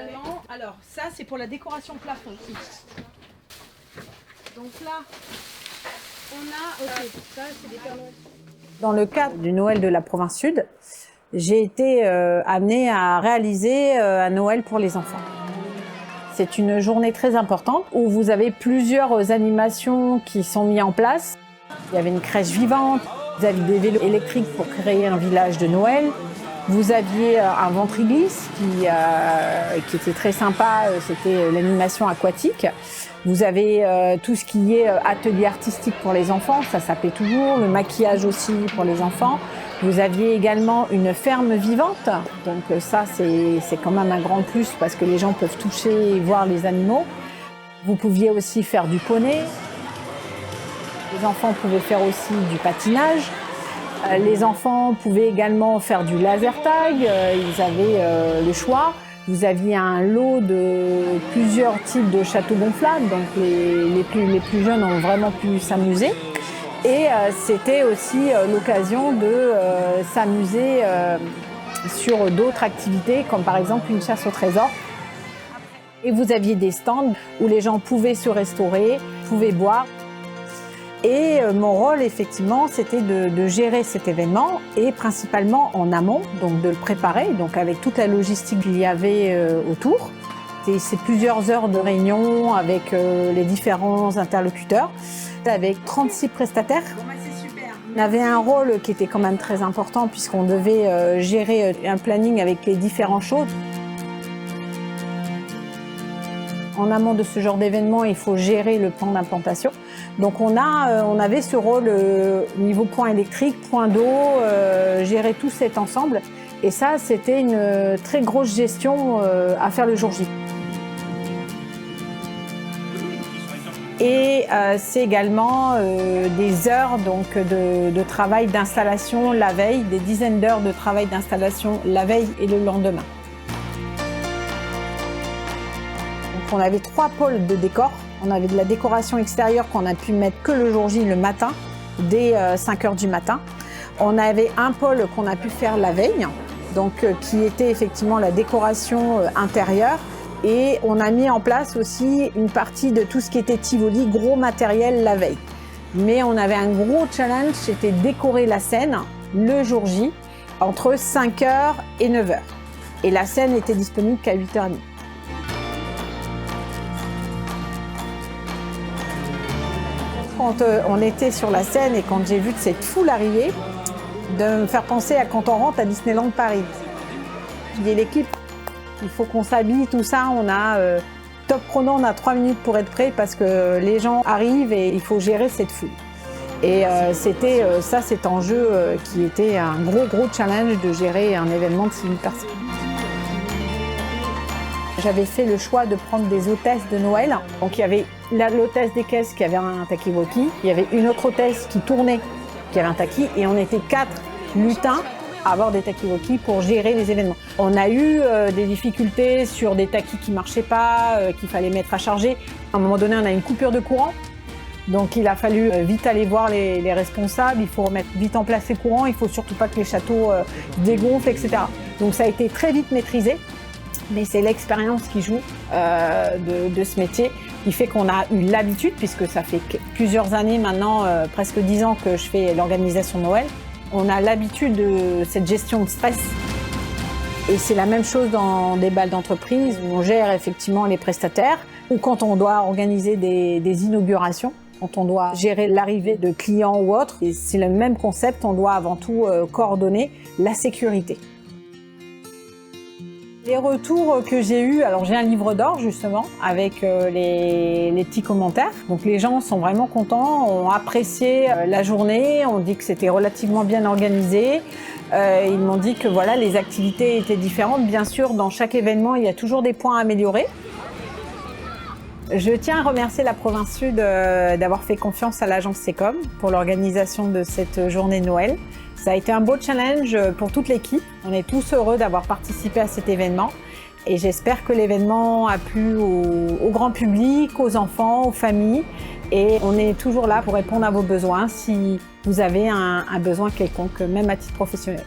Normalement, alors ça c'est pour la décoration plafond. Donc là, on a, ça c'est des Pères Noël. Dans le cadre du Noël de la province Sud, j'ai été amenée à réaliser un Noël pour les enfants. C'est une journée très importante où vous avez plusieurs animations qui sont mises en place. Il y avait une crèche vivante, vous aviez des vélos électriques pour créer un village de Noël. Vous aviez un ventriglisse qui était très sympa, c'était l'animation aquatique. Vous avez tout ce qui est atelier artistique pour les enfants, ça s'appelait toujours, le maquillage aussi pour les enfants. Vous aviez également une ferme vivante, donc ça c'est quand même un grand plus parce que les gens peuvent toucher et voir les animaux. Vous pouviez aussi faire du poney. Les enfants pouvaient faire aussi du patinage. Les enfants pouvaient également faire du laser tag, ils avaient le choix. Vous aviez un lot de plusieurs types de châteaux gonflables, donc les plus jeunes ont vraiment pu s'amuser. Et c'était aussi l'occasion de s'amuser sur d'autres activités, comme par exemple une chasse au trésor. Et vous aviez des stands où les gens pouvaient se restaurer, pouvaient boire. Et mon rôle, effectivement, c'était de gérer cet événement et principalement en amont, donc de le préparer, donc avec toute la logistique qu'il y avait autour. C'est plusieurs heures de réunion avec les différents interlocuteurs, avec 36 prestataires. On avait un rôle qui était quand même très important puisqu'on devait gérer un planning avec les différentes choses. En amont de ce genre d'événement, il faut gérer le plan d'implantation. Donc on avait ce rôle niveau point électrique, point d'eau, gérer tout cet ensemble. Et ça, c'était une très grosse gestion à faire le jour J. Et c'est également des heures donc, de travail d'installation la veille, des dizaines d'heures de travail d'installation la veille et le lendemain. On avait 3 pôles de décor. On avait de la décoration extérieure qu'on a pu mettre que le jour J le matin, dès 5 h du matin. On avait un pôle qu'on a pu faire la veille, donc qui était effectivement la décoration intérieure. Et on a mis en place aussi une partie de tout ce qui était Tivoli, gros matériel la veille. Mais on avait un gros challenge, c'était décorer la scène le jour J entre 5 h et 9 h. Et la scène était disponible qu'à 8 h 30. Quand on était sur la scène et quand j'ai vu cette foule arriver, de me faire penser à quand on rentre à Disneyland Paris. Je dis l'équipe, il faut qu'on s'habille, tout ça, on a top chrono, on a 3 minutes pour être prêt parce que les gens arrivent et il faut gérer cette foule. Et c'était ça, cet enjeu qui était un gros challenge de gérer un événement de 6 000 personnes. J'avais fait le choix de prendre des hôtesses de Noël. Donc il y avait l'hôtesse des caisses qui avait un talkie-walkie, il y avait une autre hôtesse qui tournait, qui avait un talkie, et on était 4 lutins à avoir des talkie-walkie pour gérer les événements. On a eu des difficultés sur des talkies qui ne marchaient pas, qu'il fallait mettre à charger. À un moment donné, on a une coupure de courant. Donc il a fallu vite aller voir les responsables, il faut remettre vite en place les courants, il ne faut surtout pas que les châteaux dégonflent, etc. Donc ça a été très vite maîtrisé. Mais c'est l'expérience qui joue de ce métier qui fait qu'on a eu l'habitude, puisque ça fait plusieurs années maintenant, presque 10 ans que je fais l'organisation de Noël. On a l'habitude de cette gestion de stress. Et c'est la même chose dans des balles d'entreprise où on gère effectivement les prestataires ou quand on doit organiser des inaugurations, quand on doit gérer l'arrivée de clients ou autres. Et c'est le même concept, on doit avant tout coordonner la sécurité. Les retours que j'ai eus, alors j'ai un livre d'or justement avec les petits commentaires. Donc les gens sont vraiment contents, ont apprécié la journée, on dit que c'était relativement bien organisé. Ils m'ont dit que voilà, les activités étaient différentes. Bien sûr, dans chaque événement, il y a toujours des points à améliorer. Je tiens à remercier la province Sud d'avoir fait confiance à l'agence SECOM pour l'organisation de cette journée de Noël. Ça a été un beau challenge pour toute l'équipe. On est tous heureux d'avoir participé à cet événement et j'espère que l'événement a plu au grand public, aux enfants, aux familles et on est toujours là pour répondre à vos besoins si vous avez un besoin quelconque, même à titre professionnel.